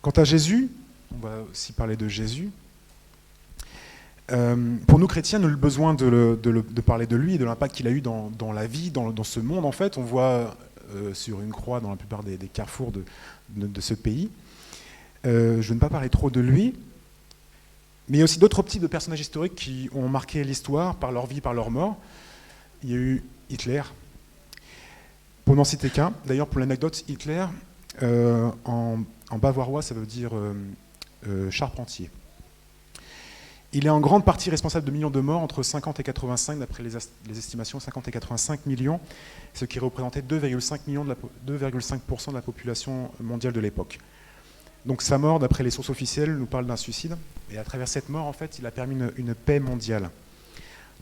Quant à Jésus, on va aussi parler de Jésus. Pour nous chrétiens, nous avons besoin de parler de lui et de l'impact qu'il a eu dans la vie, dans ce monde. En fait, on voit sur une croix dans la plupart des carrefours de ce pays. Je ne vais pas parler trop de lui, mais il y a aussi d'autres types de personnages historiques qui ont marqué l'histoire par leur vie, par leur mort. Il y a eu Hitler. Pour n'en citer qu'un, d'ailleurs pour l'anecdote, Hitler, en bavarois, ça veut dire charpentier. Il est en grande partie responsable de millions de morts, entre 50 et 85, d'après les estimations, 50 et 85 millions, ce qui représentait 2,5% de la population mondiale de l'époque. Donc sa mort, d'après les sources officielles, nous parle d'un suicide, et à travers cette mort, en fait, il a permis une paix mondiale.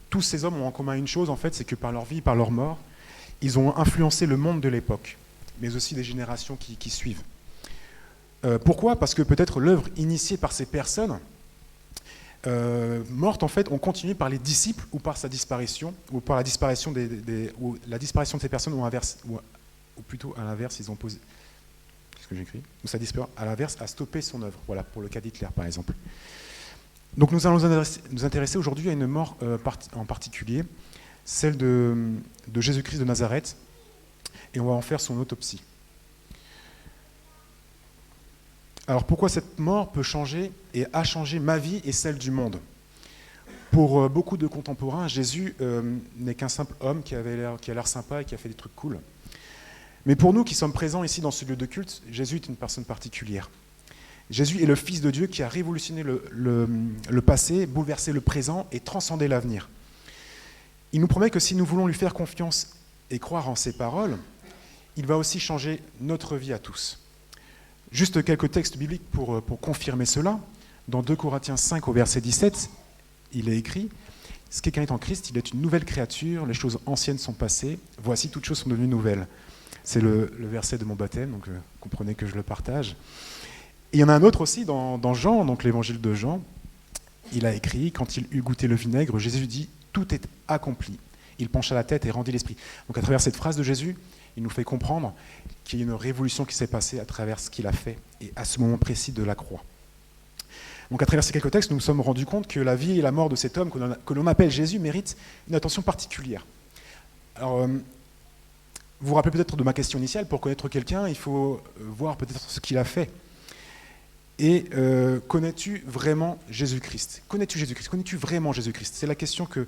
Tous ces hommes ont en commun une chose, en fait, c'est que par leur vie, par leur mort, ils ont influencé le monde de l'époque, mais aussi des générations qui suivent. Pourquoi ? Parce que peut-être l'œuvre initiée par ces personnes mortes, en fait, ont continué par les disciples ou par sa disparition, ou par la disparition ou la disparition de ces personnes, ou plutôt à l'inverse, ils ont posé. Qu'est-ce que j'écris ? Ou ça disparaît, à l'inverse, a stoppé son œuvre. Voilà, pour le cas d'Hitler, par exemple. Donc nous allons nous intéresser aujourd'hui à une mort en particulier, celle de Jésus-Christ de Nazareth, et on va en faire son autopsie. Alors pourquoi cette mort peut changer et a changé ma vie et celle du monde ? Pour beaucoup de contemporains, Jésus n'est qu'un simple homme qui a l'air sympa et qui a fait des trucs cool. Mais pour nous qui sommes présents ici dans ce lieu de culte, Jésus est une personne particulière. Jésus est le Fils de Dieu qui a révolutionné le passé, bouleversé le présent et transcendé l'avenir. Il nous promet que si nous voulons lui faire confiance et croire en ses paroles, il va aussi changer notre vie à tous. Juste quelques textes bibliques pour confirmer cela. Dans 2 Corinthiens 5 au verset 17, il est écrit « Si quelqu'un est en Christ, il est une nouvelle créature, les choses anciennes sont passées, voici toutes choses sont devenues nouvelles. » C'est le verset de mon baptême, donc comprenez que je le partage. Et il y en a un autre aussi dans Jean, donc l'évangile de Jean. Il a écrit « Quand il eut goûté le vinaigre, Jésus dit « Tout est accompli ». Il pencha la tête et rendit l'esprit. Donc à travers cette phrase de Jésus, il nous fait comprendre qu'il y a une révolution qui s'est passée à travers ce qu'il a fait et à ce moment précis de la croix. Donc à travers ces quelques textes, nous nous sommes rendus compte que la vie et la mort de cet homme que l'on appelle Jésus méritent une attention particulière. Alors, vous vous rappelez peut-être de ma question initiale, pour connaître quelqu'un, il faut voir peut-être ce qu'il a fait. Et connais-tu vraiment Jésus-Christ ? Connais-tu Jésus-Christ ? Connais-tu vraiment Jésus-Christ ? C'est la question que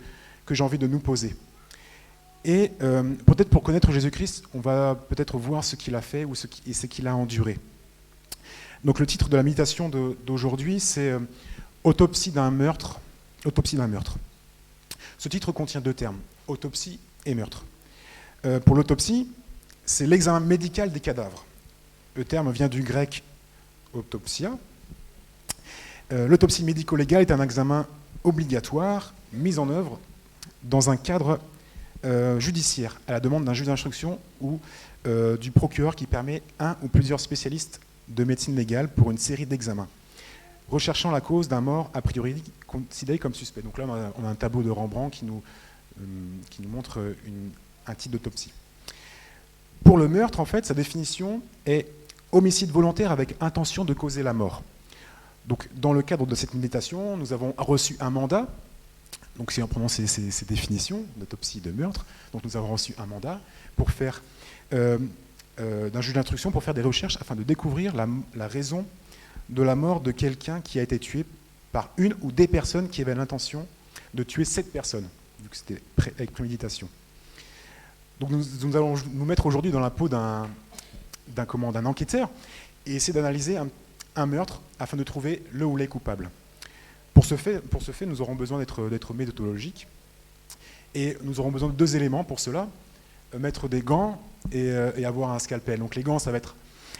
j'ai envie de nous poser. Et peut-être pour connaître Jésus-Christ, on va peut-être voir ce qu'il a fait ou ce qu'il a enduré. Donc le titre de la méditation d'aujourd'hui, c'est Autopsie d'un meurtre. Autopsie d'un meurtre. Ce titre contient deux termes, autopsie et meurtre. Pour l'autopsie, c'est l'examen médical des cadavres. Le terme vient du grec autopsia. L'autopsie médico-légale est un examen obligatoire, mis en œuvre dans un cadre judiciaire, à la demande d'un juge d'instruction ou du procureur qui permet un ou plusieurs spécialistes de médecine légale pour une série d'examens, recherchant la cause d'un mort a priori considéré comme suspect. Donc là, on a un tableau de Rembrandt qui nous montre un type d'autopsie. Pour le meurtre, en fait, sa définition est homicide volontaire avec intention de causer la mort. Donc, dans le cadre de cette méditation, nous avons reçu un mandat. Donc, si on prononce ces définitions d'autopsie et de meurtre, donc nous avons reçu un mandat pour faire d'un juge d'instruction pour faire des recherches afin de découvrir la raison de la mort de quelqu'un qui a été tué par une ou des personnes qui avaient l'intention de tuer cette personne, vu que c'était avec préméditation. Donc, nous allons nous mettre aujourd'hui dans la peau d'un enquêteur et essayer d'analyser un meurtre afin de trouver le ou les coupables. Pour ce fait, nous aurons besoin d'être méthodologiques et nous aurons besoin de deux éléments pour cela, mettre des gants et avoir un scalpel. Donc les gants, ça va être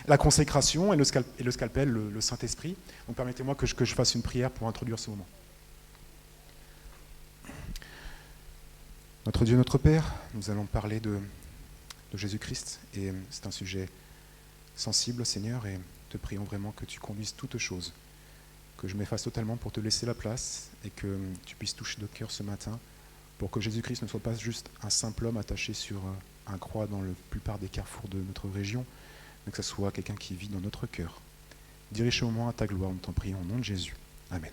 la consécration et le scalpel, le Saint-Esprit. Donc permettez-moi que je fasse une prière pour introduire ce moment. Notre Dieu, notre Père, nous allons parler de Jésus-Christ et c'est un sujet sensible, Seigneur, et te prions vraiment que tu conduises toutes choses, que je m'efface totalement pour te laisser la place et que tu puisses toucher nos cœurs ce matin pour que Jésus-Christ ne soit pas juste un simple homme attaché sur un croix dans la plupart des carrefours de notre région, mais que ce soit quelqu'un qui vit dans notre cœur. Dirige-moi à ta gloire, nous t'en prions, au nom de Jésus. Amen.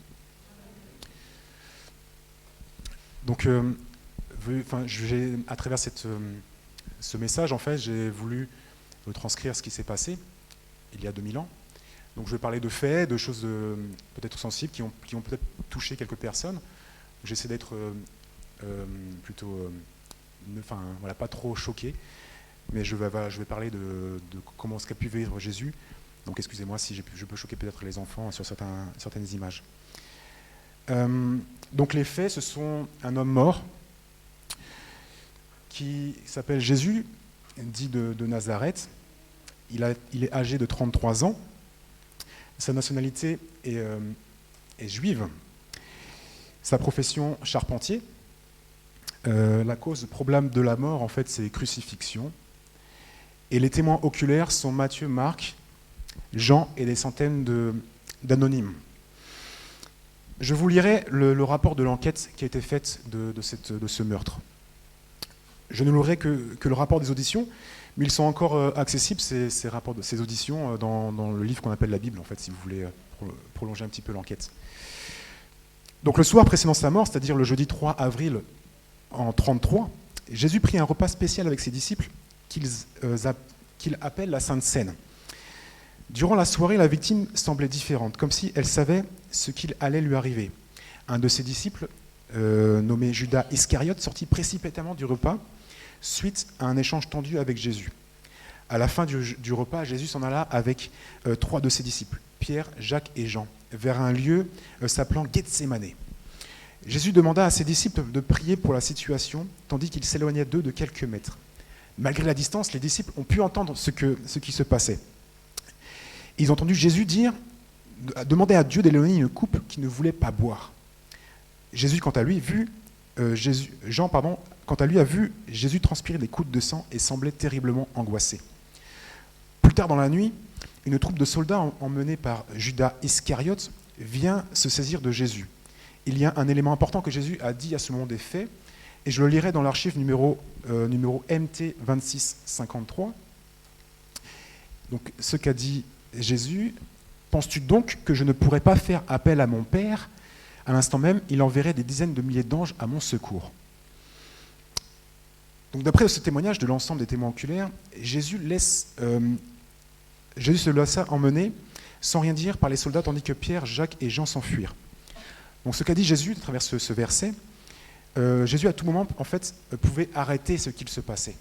Donc, à travers ce message, en fait, j'ai voulu retranscrire ce qui s'est passé il y a 2000 ans. Donc, je vais parler de faits, de choses peut-être sensibles qui ont peut-être touché quelques personnes. J'essaie d'être pas trop choqué, mais je vais parler de comment ce qu'a pu vivre Jésus. Donc, excusez-moi si je peux choquer peut-être les enfants sur certaines images. Donc, les faits, ce sont un homme mort qui s'appelle Jésus, dit de Nazareth. Il est âgé de 33 ans. Sa nationalité est juive. Sa profession, charpentier. La cause, problème de la mort, en fait, c'est crucifixion. Et les témoins oculaires sont Matthieu, Marc, Jean et des centaines d'anonymes. Je vous lirai le rapport de l'enquête qui a été faite de ce meurtre. Je ne lirai que le rapport des auditions, mais ils sont encore accessibles, ces auditions, dans le livre qu'on appelle la Bible, en fait, si vous voulez prolonger un petit peu l'enquête. Donc le soir précédant sa mort, c'est-à-dire le jeudi 3 avril en 33, Jésus prit un repas spécial avec ses disciples qu'il appelle la Sainte Seine. Durant la soirée, la victime semblait différente, comme si elle savait ce qu'il allait lui arriver. Un de ses disciples, nommé Judas Iscariote, sortit précipitamment du repas suite à un échange tendu avec Jésus. À la fin du repas, Jésus s'en alla avec 3 de ses disciples, Pierre, Jacques et Jean, vers un lieu s'appelant Gethsémane. Jésus demanda à ses disciples de prier pour la situation, tandis qu'il s'éloignait d'eux de quelques mètres. Malgré la distance, les disciples ont pu entendre ce qui se passait. Ils ont entendu Jésus demander à Dieu d'éloigner une couple qui ne voulait pas boire. Jean, quant à lui, a vu Jésus transpirer des gouttes de sang et semblait terriblement angoissé. Plus tard dans la nuit, une troupe de soldats emmenée par Judas Iscariote vient se saisir de Jésus. Il y a un élément important que Jésus a dit à ce moment des faits, et je le lirai dans l'archive numéro MT 2653. Donc, ce qu'a dit Jésus: penses-tu donc que je ne pourrais pas faire appel à mon Père? À l'instant même, il enverrait des dizaines de milliers d'anges à mon secours. Donc, d'après ce témoignage de l'ensemble des témoins oculaires, Jésus se laissa emmener sans rien dire par les soldats, tandis que Pierre, Jacques et Jean s'enfuirent. Donc, ce qu'a dit Jésus à travers ce verset, Jésus à tout moment, en fait, pouvait arrêter ce qu'il se passait.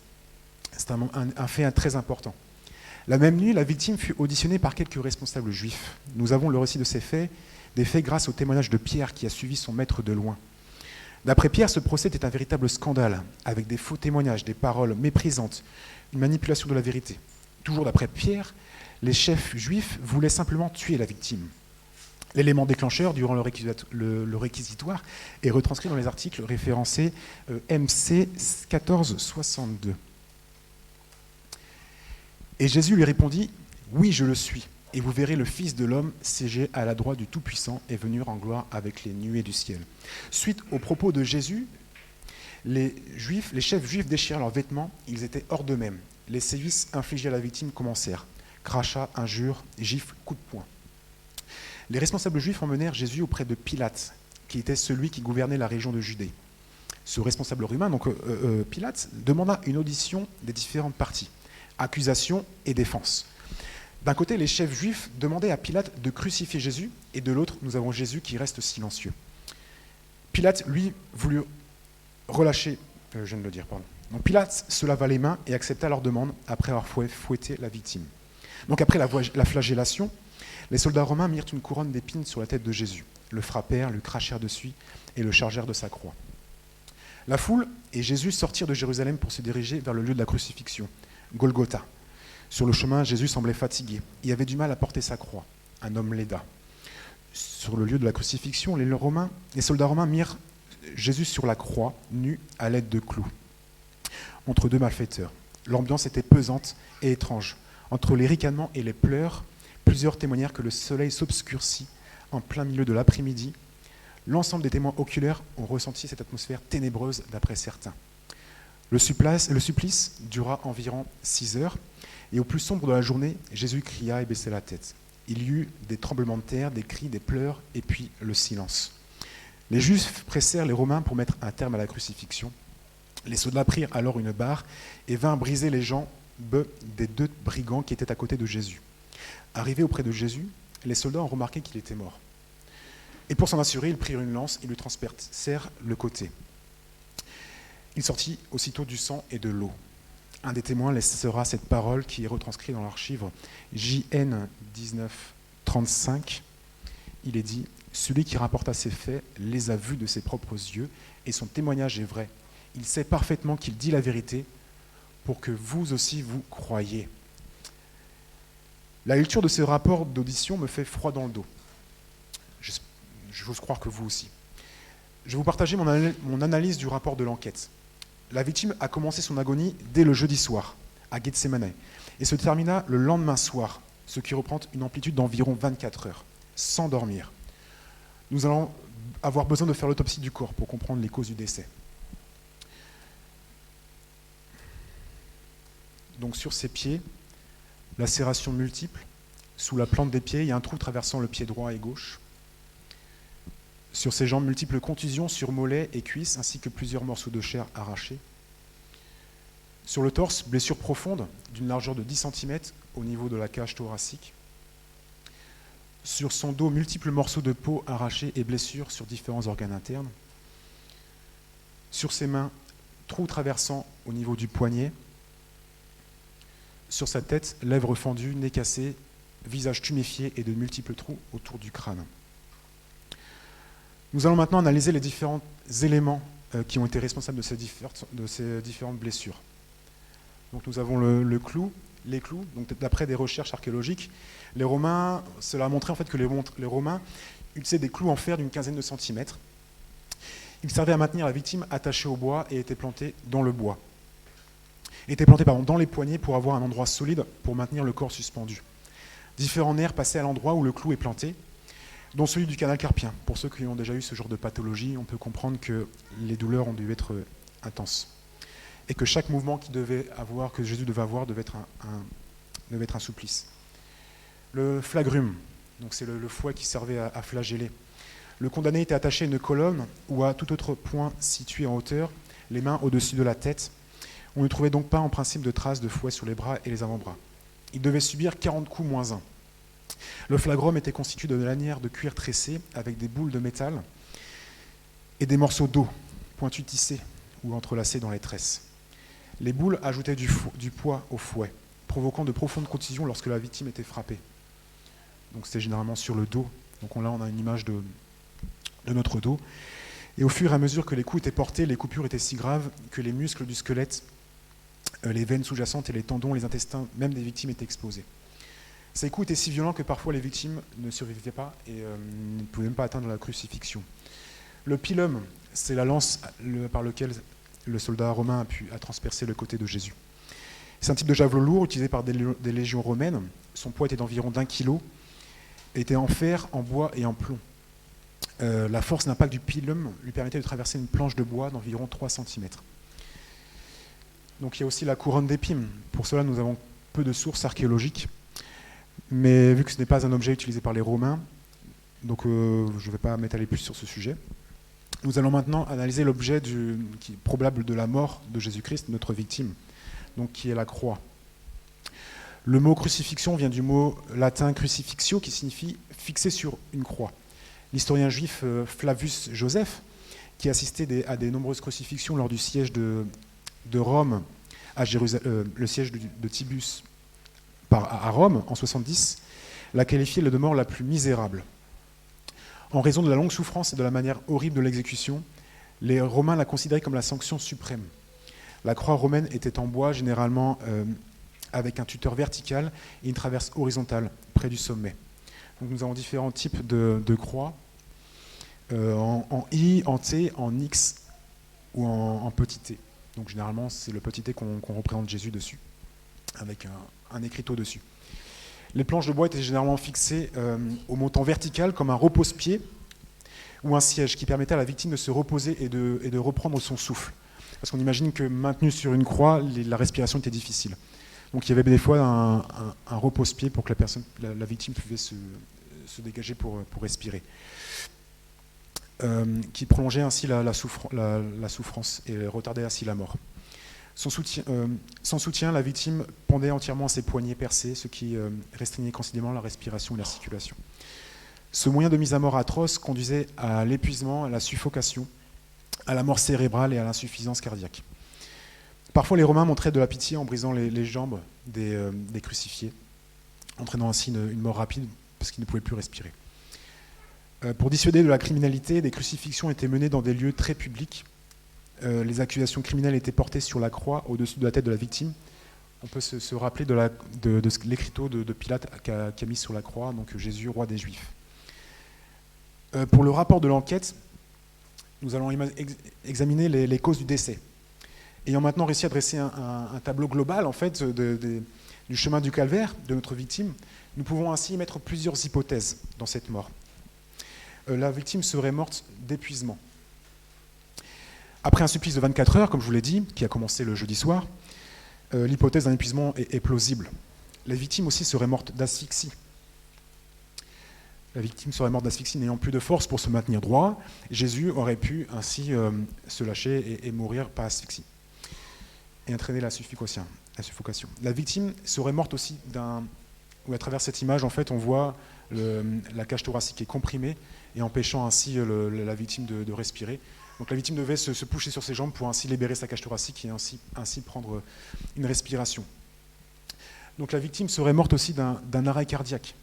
C'est un fait très important. La même nuit, la victime fut auditionnée par quelques responsables juifs. Nous avons le récit de ces faits, des faits grâce au témoignage de Pierre qui a suivi son maître de loin. D'après Pierre, ce procès était un véritable scandale, avec des faux témoignages, des paroles méprisantes, une manipulation de la vérité. Toujours d'après Pierre, les chefs juifs voulaient simplement tuer la victime. L'élément déclencheur durant le réquisitoire est retranscrit dans les articles référencés MC 1462. Et Jésus lui répondit: « Oui, je le suis, et vous verrez le Fils de l'homme siéger à la droite du Tout-Puissant et venir en gloire avec les nuées du ciel. » Suite aux propos de Jésus, les chefs juifs déchirèrent leurs vêtements, ils étaient hors d'eux-mêmes. Les sévices infligés à la victime commencèrent. Crachats, injures, gifles, coups de poing. Les responsables juifs emmenèrent Jésus auprès de Pilate, qui était celui qui gouvernait la région de Judée. Ce responsable romain, donc Pilate, demanda une audition des différentes parties, accusation et défense. D'un côté, les chefs juifs demandaient à Pilate de crucifier Jésus, et de l'autre, nous avons Jésus qui reste silencieux. Pilate, lui, voulut relâcher, Donc Pilate se lava les mains et accepta leur demande après avoir fouetté la victime. Donc après la flagellation, les soldats romains mirent une couronne d'épines sur la tête de Jésus, le frappèrent, le crachèrent dessus et le chargèrent de sa croix. La foule et Jésus sortirent de Jérusalem pour se diriger vers le lieu de la crucifixion, Golgotha. Sur le chemin, Jésus semblait fatigué. Il avait du mal à porter sa croix. Un homme l'aida. Sur le lieu de la crucifixion, les soldats romains mirent Jésus sur la croix, nu à l'aide de clous, entre deux malfaiteurs. L'ambiance était pesante et étrange. Entre les ricanements et les pleurs, plusieurs témoignèrent que le soleil s'obscurcit en plein milieu de l'après-midi. L'ensemble des témoins oculaires ont ressenti cette atmosphère ténébreuse d'après certains. Le supplice dura environ 6 heures, et au plus sombre de la journée, Jésus cria et baissait la tête. Il y eut des tremblements de terre, des cris, des pleurs, et puis le silence. Les Juifs pressèrent les Romains pour mettre un terme à la crucifixion. Les soldats prirent alors une barre et vinrent briser les jambes des 2 brigands qui étaient à côté de Jésus. Arrivés auprès de Jésus, les soldats ont remarqué qu'il était mort. Et pour s'en assurer, ils prirent une lance et lui transpercèrent le côté. Il sortit aussitôt du sang et de l'eau. Un des témoins laissera cette parole qui est retranscrite dans l'archive JN 1935. Il est dit « Celui qui rapporta ces faits les a vus de ses propres yeux, et son témoignage est vrai. Il sait parfaitement qu'il dit la vérité, pour que vous aussi vous croyiez. » La lecture de ce rapport d'audition me fait froid dans le dos. J'ose croire que vous aussi. Je vais vous partager mon analyse du rapport de l'enquête. La victime a commencé son agonie dès le jeudi soir, à Gethsémani, et se termina le lendemain soir, ce qui représente une amplitude d'environ 24 heures, sans dormir. Nous allons avoir besoin de faire l'autopsie du corps pour comprendre les causes du décès. Donc sur ses pieds, lacération multiple. Sous la plante des pieds, il y a un trou traversant le pied droit et gauche. Sur ses jambes, multiples contusions sur mollets et cuisses, ainsi que plusieurs morceaux de chair arrachés. Sur le torse, blessure profonde d'une largeur de 10 cm au niveau de la cage thoracique. Sur son dos, multiples morceaux de peau arrachés et blessures sur différents organes internes. Sur ses mains, trous traversant au niveau du poignet. Sur sa tête, lèvres fendues, nez cassé, visage tuméfié et de multiples trous autour du crâne. Nous allons maintenant analyser les différents éléments qui ont été responsables de ces différentes blessures. Donc nous avons les clous. Donc d'après des recherches archéologiques, les Romains, cela a montré en fait que les Romains utilisaient des clous en fer d'une quinzaine de centimètres. Ils servaient à maintenir la victime attachée au bois et étaient plantés dans le bois. Dans les poignets pour avoir un endroit solide pour maintenir le corps suspendu. Différents nerfs passaient à l'endroit où le clou est planté, dont celui du canal carpien. Pour ceux qui ont déjà eu ce genre de pathologie, on peut comprendre que les douleurs ont dû être intenses. Et que chaque mouvement que Jésus devait avoir devait être un supplice. Le flagrum, donc c'est le fouet qui servait à flageller. Le condamné était attaché à une colonne ou à tout autre point situé en hauteur, les mains au-dessus de la tête. On ne trouvait donc pas en principe de traces de fouet sur les bras et les avant-bras. Il devait subir 40 coups moins 1. Le flagrum était constitué de lanières de cuir tressées avec des boules de métal et des morceaux d'eau pointus tissés ou entrelacés dans les tresses. Les boules ajoutaient du poids au fouet, provoquant de profondes contusions lorsque la victime était frappée. Donc c'était généralement sur le dos. Donc là on a une image de notre dos. Et au fur et à mesure que les coups étaient portés, les coupures étaient si graves que les muscles du squelette, les veines sous-jacentes et les tendons, les intestins, même des victimes étaient explosés. Ces coups étaient si violents que parfois les victimes ne survivaient pas et ne pouvaient même pas atteindre la crucifixion. Le pilum, c'est la lance par laquelle le soldat romain a transpercé le côté de Jésus. C'est un type de javelot lourd utilisé par des légions romaines. Son poids était d'environ d'1 kg, était en fer, en bois et en plomb. La force d'impact du pilum lui permettait de traverser une planche de bois d'environ 3 cm. Donc il y a aussi la couronne d'épines. Pour cela, nous avons peu de sources archéologiques, mais vu que ce n'est pas un objet utilisé par les Romains, donc je ne vais pas m'étaler plus sur ce sujet. Nous allons maintenant analyser l'objet qui est probable de la mort de Jésus-Christ, notre victime, donc qui est la croix. Le mot crucifixion vient du mot latin crucifixio, qui signifie fixer sur une croix. L'historien juif Flavius Joseph, qui assistait à des nombreuses crucifixions lors du siège de Rome à Jérusalem, le siège de Tibus à Rome en 70, l'a qualifié de mort la plus misérable. En raison de la longue souffrance et de la manière horrible de l'exécution, les Romains la considéraient comme la sanction suprême. La croix romaine était en bois, généralement avec un tuteur vertical et une traverse horizontale près du sommet. Donc nous avons différents types de croix, en I, en T, en X ou en petit t. Donc généralement c'est le petit t qu'on représente Jésus dessus, avec un écriteau dessus. Les planches de bois étaient généralement fixées au montant vertical comme un repose-pied ou un siège qui permettait à la victime de se reposer et de reprendre son souffle. Parce qu'on imagine que maintenu sur une croix, la respiration était difficile. Donc il y avait des fois un repose-pied pour que la victime pouvait se dégager pour respirer, qui prolongeait ainsi la souffrance et retardait ainsi la mort. Sans soutien, la victime pendait entièrement à ses poignets percés, ce qui restreignait considérablement la respiration et la circulation. Ce moyen de mise à mort atroce conduisait à l'épuisement, à la suffocation, à la mort cérébrale et à l'insuffisance cardiaque. Parfois, les Romains montraient de la pitié en brisant les jambes des crucifiés, entraînant ainsi une mort rapide parce qu'ils ne pouvaient plus respirer. Pour dissuader de la criminalité, des crucifixions étaient menées dans des lieux très publics. Les accusations criminelles étaient portées sur la croix au-dessus de la tête de la victime. On peut se rappeler de l'écriteau de Pilate qui a mis sur la croix, donc Jésus, roi des Juifs. Pour le rapport de l'enquête, nous allons examiner les causes du décès. Ayant maintenant réussi à dresser un tableau global en fait, du chemin du calvaire de notre victime, nous pouvons ainsi émettre plusieurs hypothèses dans cette mort. La victime serait morte d'épuisement. Après un supplice de 24 heures, comme je vous l'ai dit, qui a commencé le jeudi soir, l'hypothèse d'un épuisement est plausible. La victime aussi serait morte d'asphyxie. La victime serait morte d'asphyxie n'ayant plus de force pour se maintenir droit. Jésus aurait pu ainsi se lâcher et mourir par asphyxie et entraîner la suffocation. La victime serait morte aussi où à travers cette image, en fait, on voit la cage thoracique qui est comprimée et empêchant ainsi la victime de respirer. Donc la victime devait se coucher sur ses jambes pour ainsi libérer sa cage thoracique et ainsi prendre une respiration. Donc la victime serait morte aussi d'un arrêt cardiaque.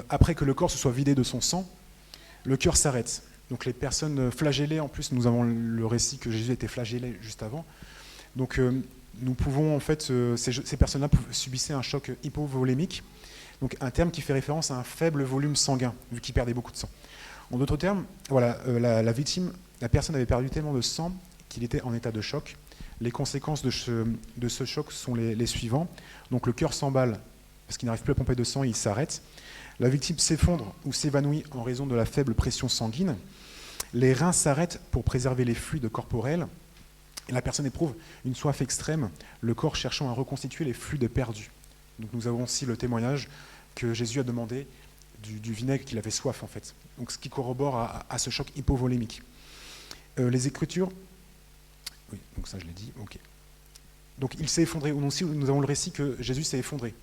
Après que le corps se soit vidé de son sang, le cœur s'arrête. Donc les personnes flagellées, en plus, nous avons le récit que Jésus était flagellé juste avant. Donc nous pouvons, en fait, ces personnes-là subissaient un choc hypovolémique, donc un terme qui fait référence à un faible volume sanguin, vu qu'ils perdaient beaucoup de sang. En d'autres termes, voilà, la personne avait perdu tellement de sang qu'il était en état de choc. Les conséquences de ce choc sont les suivants. Donc le cœur s'emballe parce qu'il n'arrive plus à pomper de sang et il s'arrête. La victime s'effondre ou s'évanouit en raison de la faible pression sanguine. Les reins s'arrêtent pour préserver les fluides corporels. Et la personne éprouve une soif extrême, le corps cherchant à reconstituer les fluides perdus. Donc nous avons aussi le témoignage que Jésus a demandé du vinaigre qu'il avait soif en fait. Donc ce qui corrobore à ce choc hypovolémique. Les Écritures, oui, donc ça je l'ai dit, ok. Donc il s'est effondré. Nous avons le récit que Jésus s'est effondré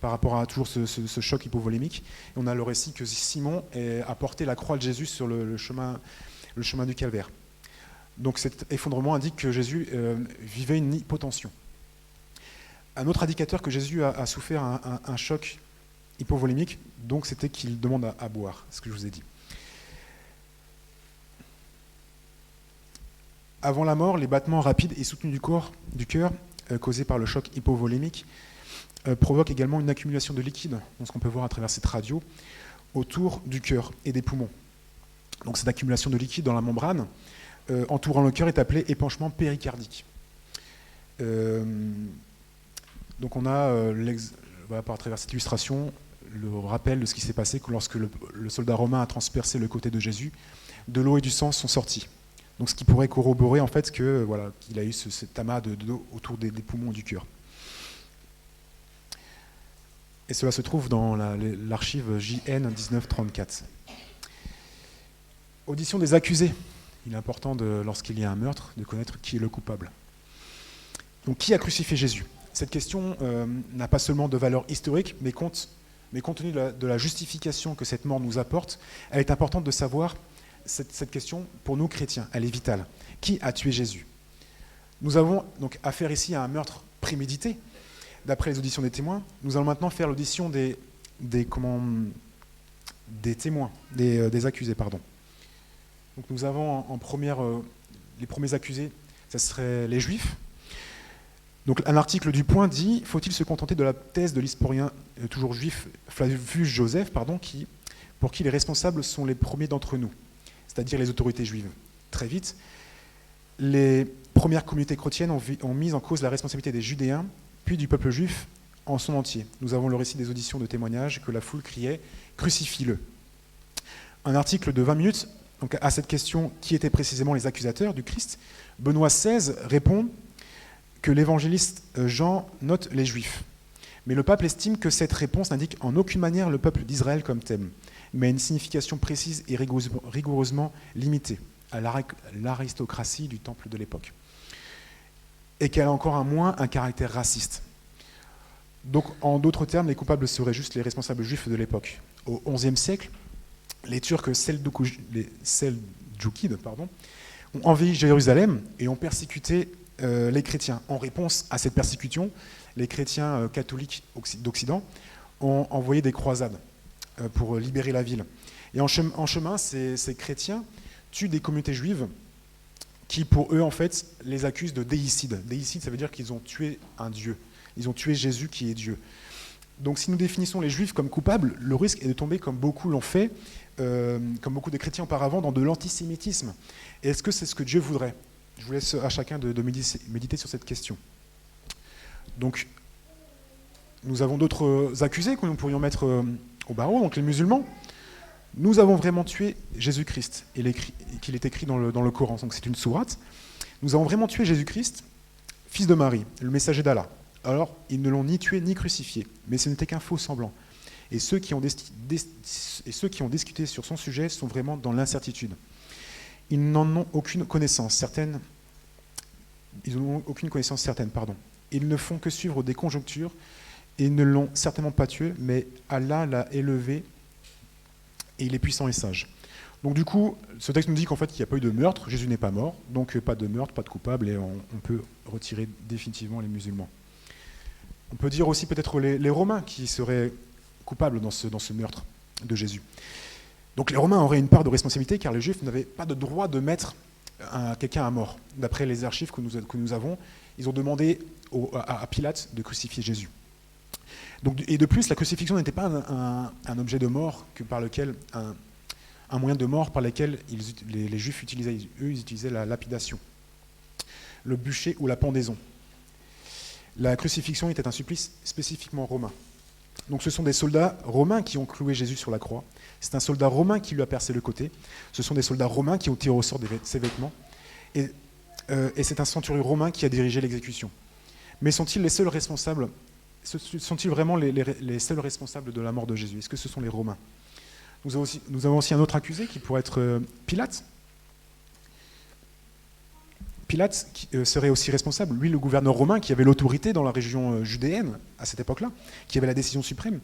par rapport à toujours ce choc hypovolémique. Et on a le récit que Simon a porté la croix de Jésus sur le chemin du calvaire. Donc cet effondrement indique que Jésus vivait une hypotension. Un autre indicateur que Jésus a souffert un choc hypovolémique, donc c'était qu'il demande à boire, ce que je vous ai dit. Avant la mort, les battements rapides et soutenus du cœur causés par le choc hypovolémique provoquent également une accumulation de liquide, ce qu'on peut voir à travers cette radio, autour du cœur et des poumons. Donc cette accumulation de liquide dans la membrane entourant le cœur est appelée épanchement péricardique. Donc on a, à travers cette illustration, le rappel de ce qui s'est passé lorsque le soldat romain a transpercé le côté de Jésus, de l'eau et du sang sont sortis. Donc ce qui pourrait corroborer en fait qu'il a eu cet amas d'eau autour des poumons et du cœur. Et cela se trouve dans l'archive JN 1934. Audition des accusés. Il est important, lorsqu'il y a un meurtre, de connaître qui est le coupable. Donc qui a crucifié Jésus ? Cette question n'a pas seulement de valeur historique, mais compte tenu de la justification que cette mort nous apporte, elle est importante de savoir cette question, pour nous chrétiens, elle est vitale. Qui a tué Jésus ? Nous avons donc affaire ici à un meurtre prémédité, d'après les auditions des témoins. Nous allons maintenant faire l'audition des témoins, des accusés, pardon. Donc nous avons les premiers accusés, ce seraient les Juifs. Donc un article du Point dit « Faut-il se contenter de la thèse de l'historien toujours juif Flavius Joseph, pour qui les responsables sont les premiers d'entre nous, c'est-à-dire les autorités juives ?» Très vite, les premières communautés chrétiennes ont mis en cause la responsabilité des Judéens, puis du peuple juif en son entier. Nous avons le récit des auditions de témoignages que la foule criait « Crucifie-le ». Un article de 20 minutes donc, à cette question, qui étaient précisément les accusateurs du Christ, Benoît XVI répond que l'évangéliste Jean note les Juifs. Mais le pape estime que cette réponse n'indique en aucune manière le peuple d'Israël comme thème, mais a une signification précise et rigoureusement limitée à l'aristocratie du temple de l'époque. Et qu'elle a encore un moins un caractère raciste. Donc, en d'autres termes, les coupables seraient juste les responsables juifs de l'époque. Au XIe siècle, les Turcs Seldjoukides ont envahi Jérusalem et ont persécuté les chrétiens. En réponse à cette persécution, les chrétiens catholiques d'Occident ont envoyé des croisades pour libérer la ville. Et en chemin, ces chrétiens tuent des communautés juives qui, pour eux, en fait, les accusent de déicide. Déicide, ça veut dire qu'ils ont tué un dieu. Ils ont tué Jésus qui est Dieu. Donc si nous définissons les Juifs comme coupables, le risque est de tomber, comme beaucoup l'ont fait, comme beaucoup de chrétiens auparavant, dans de l'antisémitisme. Et est-ce que c'est ce que Dieu voudrait ? Je vous laisse à chacun de méditer sur cette question. Donc, nous avons d'autres accusés que nous pourrions mettre au barreau, donc les musulmans. Nous avons vraiment tué Jésus-Christ, qu'il est écrit dans le Coran, donc c'est une sourate. Nous avons vraiment tué Jésus-Christ, fils de Marie, le messager d'Allah. Alors, ils ne l'ont ni tué ni crucifié, mais ce n'était qu'un faux semblant. Et ceux qui ont discuté sur son sujet sont vraiment dans l'incertitude. Ils n'en ont aucune connaissance certaine. Ils ne font que suivre des conjonctures et ils ne l'ont certainement pas tué, mais Allah l'a élevé et il est puissant et sage. Donc du coup, ce texte nous dit qu'en fait, il n'y a pas eu de meurtre, Jésus n'est pas mort, donc pas de meurtre, pas de coupable, et on peut retirer définitivement les musulmans. On peut dire aussi peut-être les Romains qui seraient coupables dans ce meurtre de Jésus. Donc les Romains auraient une part de responsabilité car les Juifs n'avaient pas de droit de mettre quelqu'un à mort. D'après les archives que nous avons, ils ont demandé à Pilate de crucifier Jésus. Donc, et de plus, la crucifixion n'était pas un objet de mort un moyen de mort par lequel les Juifs utilisaient. Eux, ils utilisaient la lapidation, le bûcher ou la pendaison. La crucifixion était un supplice spécifiquement romain. Donc ce sont des soldats romains qui ont cloué Jésus sur la croix. C'est un soldat romain qui lui a percé le côté. Ce sont des soldats romains qui ont tiré au sort ses vêtements. Et c'est un centurion romain qui a dirigé l'exécution. Mais sont-ils les seuls responsables ? Sont-ils vraiment les seuls responsables de la mort de Jésus ? Est-ce que ce sont les Romains ? Nous avons aussi un autre accusé qui pourrait être Pilate. Pilate serait aussi responsable, lui le gouverneur romain qui avait l'autorité dans la région judéenne à cette époque-là, qui avait la décision suprême.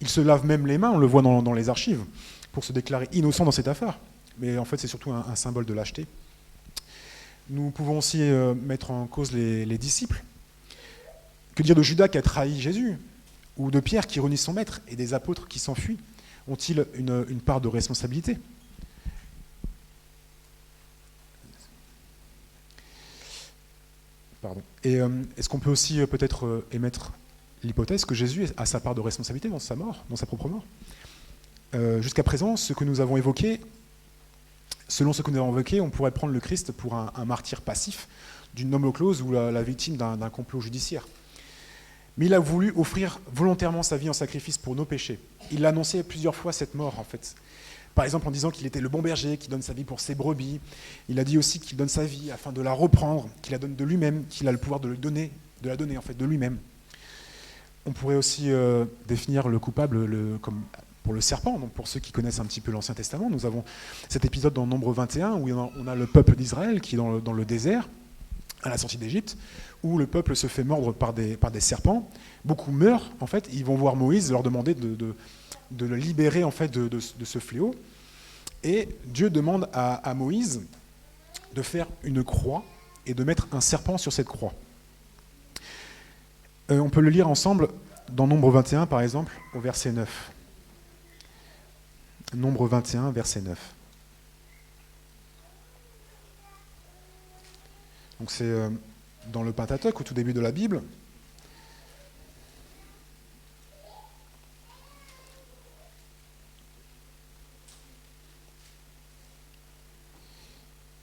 Il se lave même les mains, on le voit dans les archives, pour se déclarer innocent dans cette affaire. Mais en fait c'est surtout un symbole de lâcheté. Nous pouvons aussi mettre en cause les disciples. Que dire de Judas qui a trahi Jésus ? Ou de Pierre qui renie son maître et des apôtres qui s'enfuient ? Ont-ils une part de responsabilité ? Pardon. Et est-ce qu'on peut aussi peut-être émettre l'hypothèse que Jésus a sa part de responsabilité dans sa mort, dans sa propre mort ? Jusqu'à présent, selon ce que nous avons évoqué, on pourrait prendre le Christ pour un martyr passif d'une noble cause ou la victime d'un complot judiciaire. Mais il a voulu offrir volontairement sa vie en sacrifice pour nos péchés. Il a annoncé plusieurs fois cette mort, en fait. Par exemple, en disant qu'il était le bon berger, qui donne sa vie pour ses brebis. Il a dit aussi qu'il donne sa vie afin de la reprendre, qu'il la donne de lui-même, qu'il a le pouvoir de la donner en fait de lui-même. On pourrait aussi définir le coupable comme pour le serpent. Donc pour ceux qui connaissent un petit peu l'Ancien Testament, nous avons cet épisode dans Nombre 21 où on a le peuple d'Israël qui est dans le désert, à la sortie d'Égypte, où le peuple se fait mordre par des serpents. Beaucoup meurent, en fait. Ils vont voir Moïse, leur demander de le libérer en fait, de ce fléau. Et Dieu demande à Moïse de faire une croix et de mettre un serpent sur cette croix. On peut le lire ensemble dans Nombre 21, par exemple, au verset 9. Nombre 21, verset 9. Donc c'est dans le Pentateuque, au tout début de la Bible.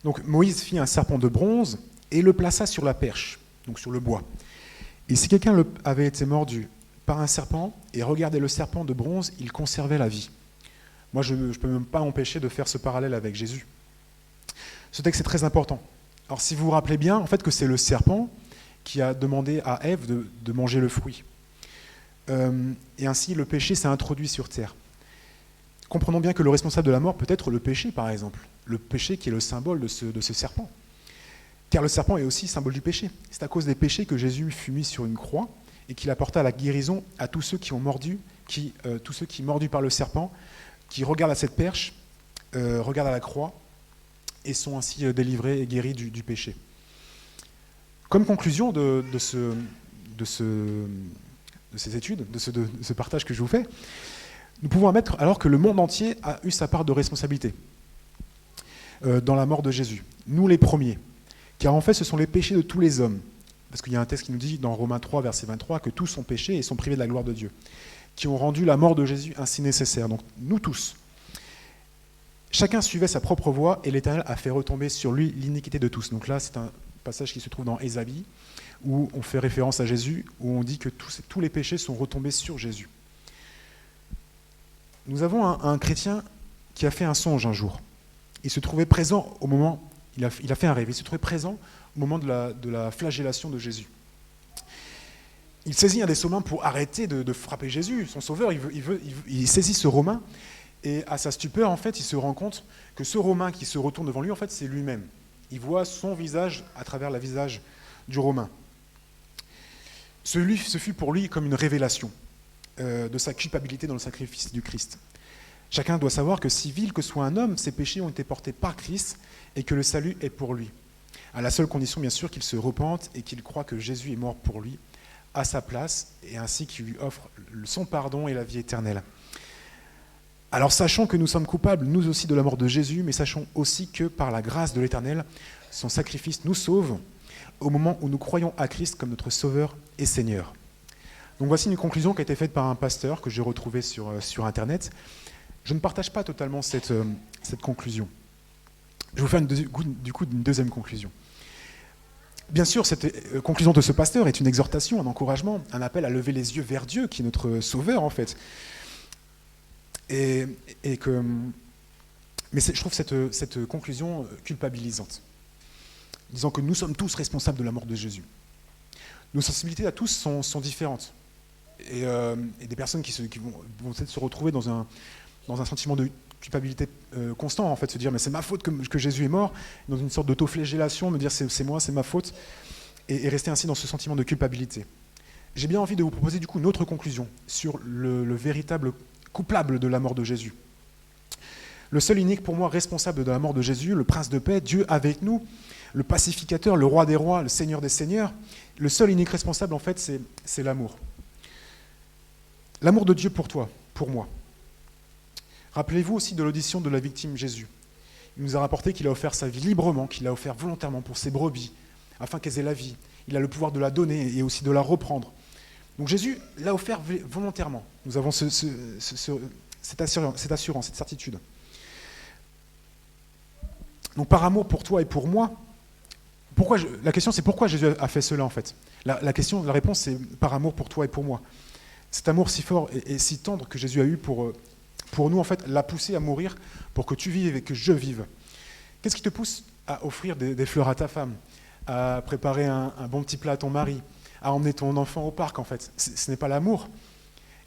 Donc Moïse fit un serpent de bronze et le plaça sur la perche, donc sur le bois. Et si quelqu'un avait été mordu par un serpent et regardait le serpent de bronze, il conservait la vie. Moi, je ne peux même pas m'empêcher de faire ce parallèle avec Jésus. Ce texte est très important. Alors si vous vous rappelez bien, en fait, que c'est le serpent qui a demandé à Ève de manger le fruit. Et ainsi, le péché s'est introduit sur terre. Comprenons bien que le responsable de la mort peut être le péché, par exemple. Le péché qui est le symbole de ce serpent. Car le serpent est aussi symbole du péché. C'est à cause des péchés que Jésus fut mis sur une croix et qu'il apporta la guérison à tous ceux qui ont mordu, tous ceux qui, mordus par le serpent, qui regardent à cette perche, regardent à la croix et sont ainsi délivrés et guéris du péché. Comme conclusion de ces études, de ce partage que je vous fais, nous pouvons admettre alors que le monde entier a eu sa part de responsabilité dans la mort de Jésus. Nous les premiers. Car en fait, ce sont les péchés de tous les hommes. Parce qu'il y a un texte qui nous dit dans Romains 3, verset 23, que tous sont péchés et sont privés de la gloire de Dieu, qui ont rendu la mort de Jésus ainsi nécessaire. Donc nous tous. Chacun suivait sa propre voie et l'Éternel a fait retomber sur lui l'iniquité de tous. Donc là, c'est un passage qui se trouve dans Ésaïe, où on fait référence à Jésus, où on dit que tous les péchés sont retombés sur Jésus. Nous avons un chrétien qui a fait un songe un jour. Il se trouvait présent au moment, il a fait un rêve, il se trouvait présent au moment de la flagellation de Jésus. Il saisit un des Romains pour arrêter de frapper Jésus, son sauveur. Il saisit ce Romain et à sa stupeur, en fait, il se rend compte que ce Romain qui se retourne devant lui, en fait, c'est lui-même. Il voit son visage à travers le visage du Romain. Ce fut pour lui comme une révélation de sa culpabilité dans le sacrifice du Christ. Chacun doit savoir que si vil que soit un homme, ses péchés ont été portés par Christ et que le salut est pour lui. À la seule condition, bien sûr, qu'il se repente et qu'il croit que Jésus est mort pour lui, à sa place, et ainsi qu'il lui offre son pardon et la vie éternelle. Alors sachons que nous sommes coupables, nous aussi, de la mort de Jésus, mais sachons aussi que par la grâce de l'Éternel, son sacrifice nous sauve au moment où nous croyons à Christ comme notre Sauveur et Seigneur. Donc voici une conclusion qui a été faite par un pasteur que j'ai retrouvé sur Internet. Je ne partage pas totalement cette conclusion. Je vais vous faire du coup une deuxième conclusion. Bien sûr, cette conclusion de ce pasteur est une exhortation, un encouragement, un appel à lever les yeux vers Dieu, qui est notre Sauveur en fait. Mais je trouve cette conclusion culpabilisante, disant que nous sommes tous responsables de la mort de Jésus. Nos sensibilités à tous sont différentes. Et des personnes qui vont peut-être se retrouver dans un sentiment de culpabilité constant, en fait, se dire mais c'est ma faute que Jésus est mort, dans une sorte d'autoflagellation, me dire c'est moi, c'est ma faute, et rester ainsi dans ce sentiment de culpabilité. J'ai bien envie de vous proposer du coup une autre conclusion sur le véritable coupable de la mort de Jésus. Le seul unique pour moi responsable de la mort de Jésus, le prince de paix, Dieu avec nous, le pacificateur, le roi des rois, le seigneur des seigneurs, le seul unique responsable en fait c'est l'amour. L'amour de Dieu pour toi, pour moi. Rappelez-vous aussi de l'audition de la victime Jésus. Il nous a rapporté qu'il a offert sa vie librement, qu'il a offert volontairement pour ses brebis, afin qu'elles aient la vie. Il a le pouvoir de la donner et aussi de la reprendre. Donc Jésus l'a offert volontairement. Nous avons cette assurance, cette certitude. Donc par amour pour toi et pour moi, la question c'est pourquoi Jésus a fait cela en fait. La réponse c'est par amour pour toi et pour moi. Cet amour si fort et si tendre que Jésus a eu pour nous, en fait, l'a poussé à mourir pour que tu vives et que je vive. Qu'est-ce qui te pousse à offrir des fleurs à ta femme, à préparer un bon petit plat à ton mari, à emmener ton enfant au parc, en fait? Ce n'est pas l'amour.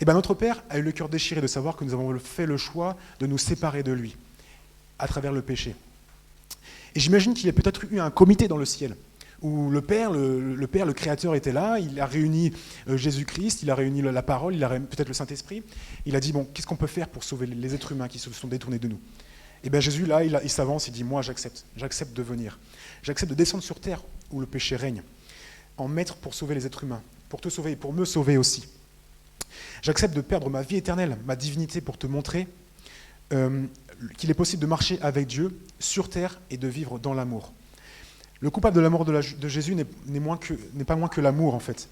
Eh bien, notre Père a eu le cœur déchiré de savoir que nous avons fait le choix de nous séparer de lui, à travers le péché. Et j'imagine qu'il y a peut-être eu un comité dans le ciel, où le Père, le Créateur était là, il a réuni Jésus-Christ, il a réuni la parole, il a réuni peut-être le Saint-Esprit. Il a dit, bon, qu'est-ce qu'on peut faire pour sauver les êtres humains qui se sont détournés de nous? Et bien Jésus, là, il s'avance, il dit, moi j'accepte de venir. J'accepte de descendre sur terre où le péché règne, en maître pour sauver les êtres humains, pour te sauver et pour me sauver aussi. J'accepte de perdre ma vie éternelle, ma divinité pour te montrer qu'il est possible de marcher avec Dieu sur terre et de vivre dans l'amour. Le coupable de la mort de Jésus n'est pas moins que l'amour, en fait.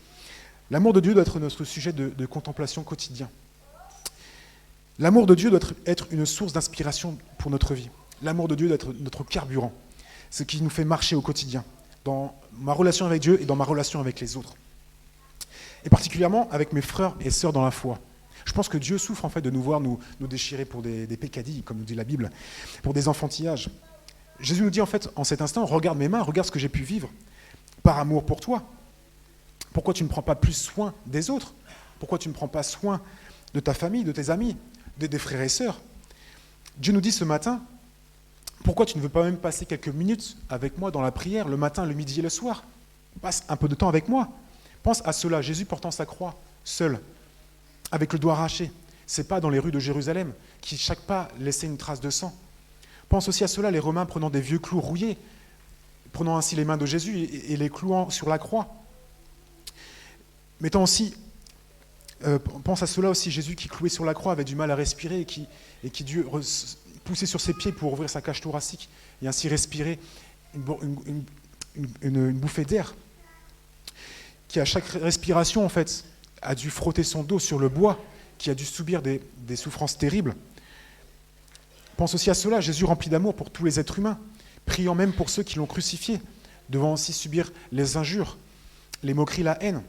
L'amour de Dieu doit être notre sujet de contemplation quotidien. L'amour de Dieu doit être une source d'inspiration pour notre vie. L'amour de Dieu doit être notre carburant, ce qui nous fait marcher au quotidien, dans ma relation avec Dieu et dans ma relation avec les autres. Et particulièrement avec mes frères et sœurs dans la foi. Je pense que Dieu souffre en fait de nous voir nous déchirer pour des peccadilles, comme nous dit la Bible, pour des enfantillages. Jésus nous dit en fait, en cet instant, regarde mes mains, regarde ce que j'ai pu vivre, par amour pour toi. Pourquoi tu ne prends pas plus soin des autres? Pourquoi tu ne prends pas soin de ta famille, de tes amis, des frères et sœurs? Dieu nous dit ce matin, pourquoi tu ne veux pas même passer quelques minutes avec moi dans la prière, le matin, le midi et le soir? Passe un peu de temps avec moi. Pense à cela, Jésus portant sa croix, seul, avec le doigt arraché, ses pas dans les rues de Jérusalem, qui chaque pas laissait une trace de sang. Pense aussi à cela, les Romains prenant des vieux clous rouillés, prenant ainsi les mains de Jésus et les clouant sur la croix. Pense à cela aussi, Jésus qui cloué sur la croix avait du mal à respirer et qui dut pousser sur ses pieds pour ouvrir sa cage thoracique et ainsi respirer une bouffée d'air, qui à chaque respiration en fait a dû frotter son dos sur le bois, qui a dû subir des souffrances terribles. Pense aussi à cela, Jésus rempli d'amour pour tous les êtres humains, priant même pour ceux qui l'ont crucifié, devant aussi subir les injures, les moqueries, la haine.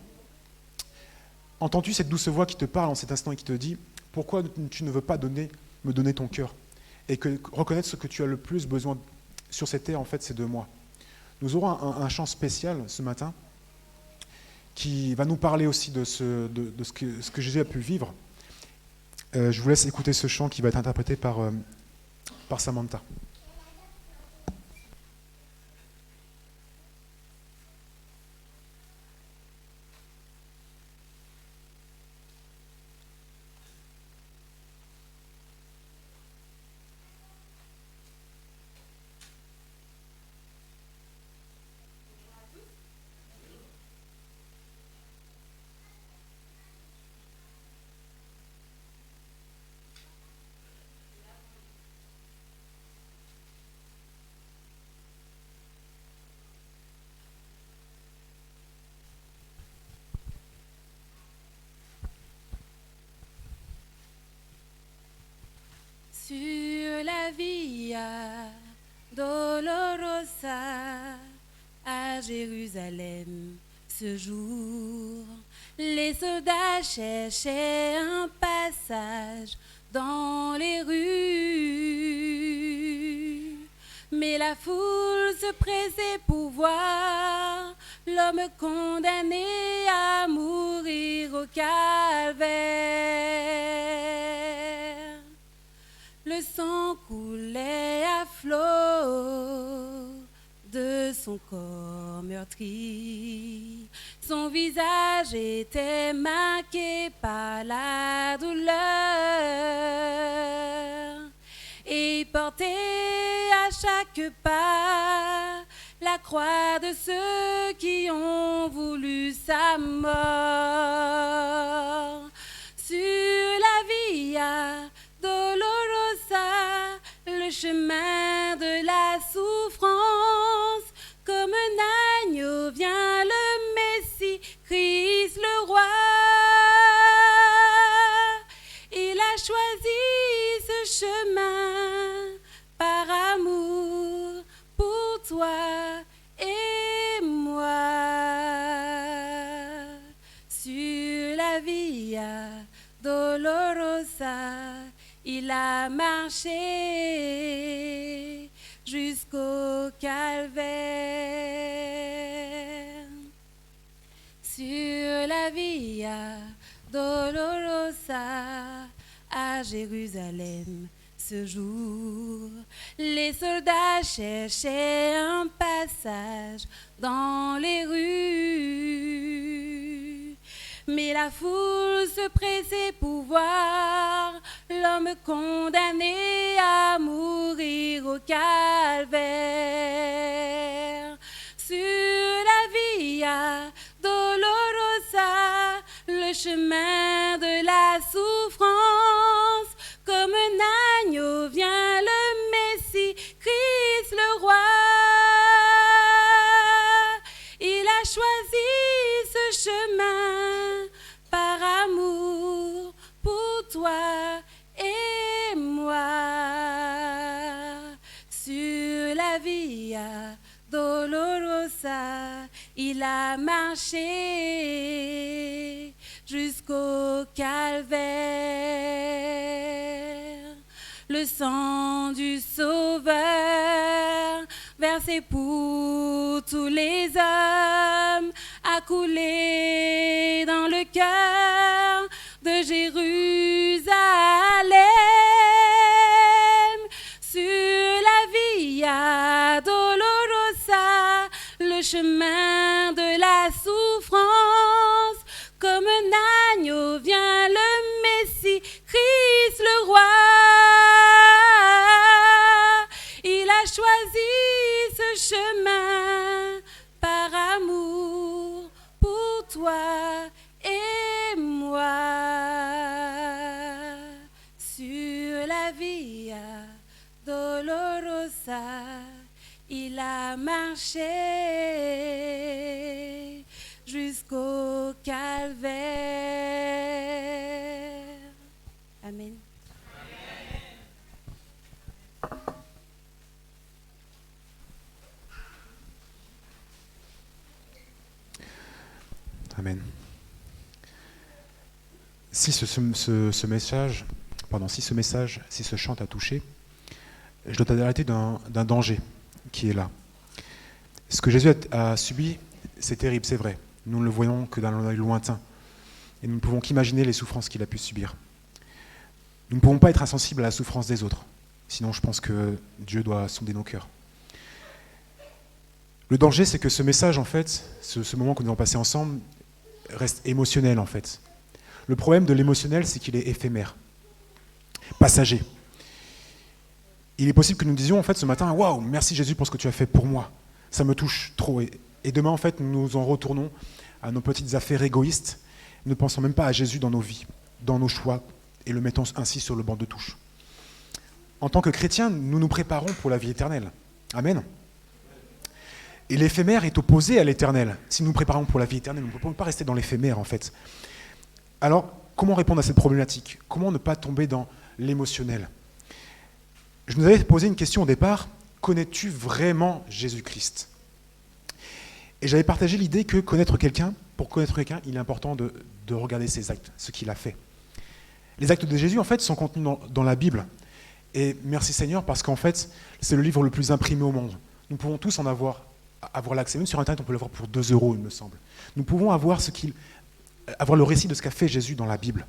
Entends-tu cette douce voix qui te parle en cet instant et qui te dit « Pourquoi tu ne veux pas me donner ton cœur ?» Et reconnaître ce que tu as le plus besoin sur cette terre, en fait, c'est de moi. Nous aurons un chant spécial ce matin qui va nous parler aussi de ce que Jésus a pu vivre. Je vous laisse écouter ce chant qui va être interprété par Samantha. Sur la Via Dolorosa à Jérusalem, ce jour, les soldats cherchaient un passage dans les rues. Mais la foule se pressait pour voir l'homme condamné à mourir au calvaire. Le sang coulait à flot de son corps meurtri. Son visage était marqué par la douleur. Et il portait à chaque pas la croix de ceux qui ont voulu sa mort. Sur la Via Dolorosa, le chemin de la souffrance, comme un agneau vient le Messie, Christ le roi. Il a choisi ce chemin par amour pour toi et moi. Sur la Via Dolorosa, il a marché jusqu'au calvaire. Sur la Via Dolorosa à Jérusalem, ce jour, les soldats cherchaient un passage dans les rues. Mais la foule se pressait pour voir l'homme condamné à mourir au calvaire. Sur la Via Dolorosa, le chemin de la souffrance, comme un agneau vient le Messie, Christ le roi. Il a choisi ce chemin par amour pour toi et moi. Sur la Via Dolorosa, il a marché jusqu'au calvaire. Le sang du Sauveur versé pour tous les hommes a couler dans le cœur de Jérusalem, sur la Via Dolorosa, le chemin de la souffrance. Comme un agneau vient le Messie, Christ le roi. Il a choisi ce chemin par amour pour toi et moi. Sur la Via Dolorosa, il a marché jusqu'au calvaire. Amen. Amen. Si ce chant t'a touché, je dois t'alerter d'un danger qui est là. Ce que Jésus a subi, c'est terrible, c'est vrai. Nous ne le voyons que dans l'œil lointain. Et nous ne pouvons qu'imaginer les souffrances qu'il a pu subir. Nous ne pouvons pas être insensibles à la souffrance des autres. Sinon, je pense que Dieu doit sonder nos cœurs. Le danger, c'est que ce message, en fait, ce moment que nous avons passé ensemble, reste émotionnel, en fait. Le problème de l'émotionnel, c'est qu'il est éphémère, passager. Il est possible que nous disions, en fait, ce matin, « Waouh, merci Jésus pour ce que tu as fait pour moi. Ça me touche trop. » Et demain, en fait, nous en retournons à nos petites affaires égoïstes. Nous ne pensons même pas à Jésus dans nos vies, dans nos choix, et le mettons ainsi sur le banc de touche. En tant que chrétiens, nous nous préparons pour la vie éternelle. Amen. Et l'éphémère est opposé à l'éternel. Si nous nous préparons pour la vie éternelle, nous ne pouvons pas rester dans l'éphémère, en fait. Alors, comment répondre à cette problématique? Comment ne pas tomber dans l'émotionnel? Je nous avais posé une question au départ. Connais-tu vraiment Jésus-Christ? Et j'avais partagé l'idée que pour connaître quelqu'un, il est important de regarder ses actes, ce qu'il a fait. Les actes de Jésus, en fait, sont contenus dans la Bible. Et merci Seigneur, parce qu'en fait, c'est le livre le plus imprimé au monde. Nous pouvons tous en avoir l'accès. Même sur Internet, on peut l'avoir pour 2 €, il me semble. Nous pouvons avoir le récit de ce qu'a fait Jésus dans la Bible.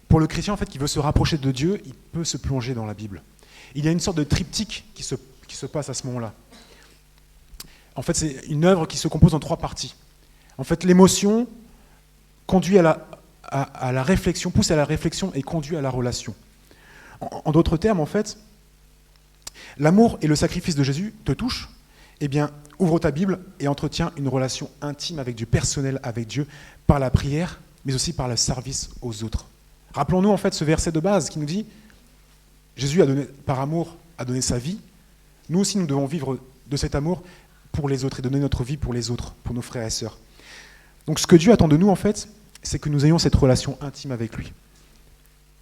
Pour le chrétien, en fait, qui veut se rapprocher de Dieu, il peut se plonger dans la Bible. Il y a une sorte de triptyque qui se passe à ce moment-là. En fait, c'est une œuvre qui se compose en 3 parties. En fait, l'émotion conduit à la réflexion, pousse à la réflexion et conduit à la relation. En d'autres termes, en fait, l'amour et le sacrifice de Jésus te touchent, eh bien, ouvre ta Bible et entretiens une relation intime avec Dieu, personnelle avec Dieu, par la prière, mais aussi par le service aux autres. Rappelons-nous, en fait, ce verset de base qui nous dit « Jésus, par amour, a donné sa vie. Nous aussi, nous devons vivre de cet amour pour les autres et donner notre vie pour les autres, pour nos frères et sœurs. » Donc, ce que Dieu attend de nous, en fait, c'est que nous ayons cette relation intime avec lui.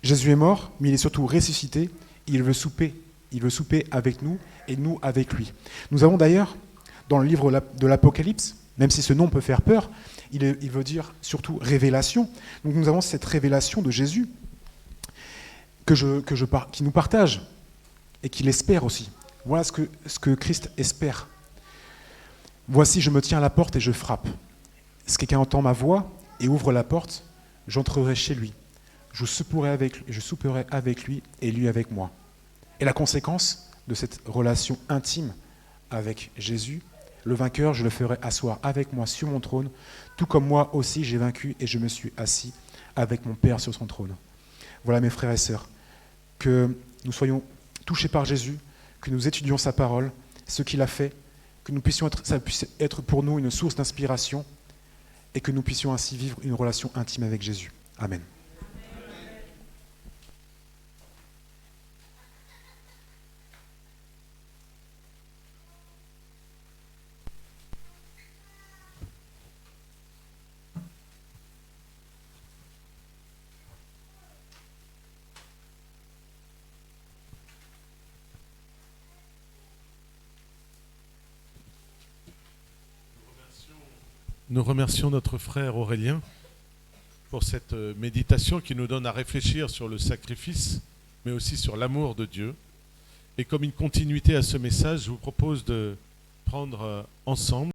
Jésus est mort, mais il est surtout ressuscité. Il veut souper avec nous et nous avec lui. Nous avons d'ailleurs, dans le livre de l'Apocalypse, même si ce nom peut faire peur, il veut dire surtout révélation. Donc nous avons cette révélation de Jésus qui nous partage et qu'il espère aussi. Voilà ce que Christ espère. « Voici, je me tiens à la porte et je frappe. Si quelqu'un entend ma voix et ouvre la porte, j'entrerai chez lui. Je souperai avec lui et lui avec moi. » Et la conséquence de cette relation intime avec Jésus, le vainqueur, je le ferai asseoir avec moi sur mon trône, tout comme moi aussi j'ai vaincu et je me suis assis avec mon Père sur son trône. Voilà mes frères et sœurs, que nous soyons touchés par Jésus, que nous étudions sa parole, ce qu'il a fait, que ça puisse être pour nous une source d'inspiration et que nous puissions ainsi vivre une relation intime avec Jésus. Amen. Nous remercions notre frère Aurélien pour cette méditation qui nous donne à réfléchir sur le sacrifice, mais aussi sur l'amour de Dieu. Et comme une continuité à ce message, je vous propose de prendre ensemble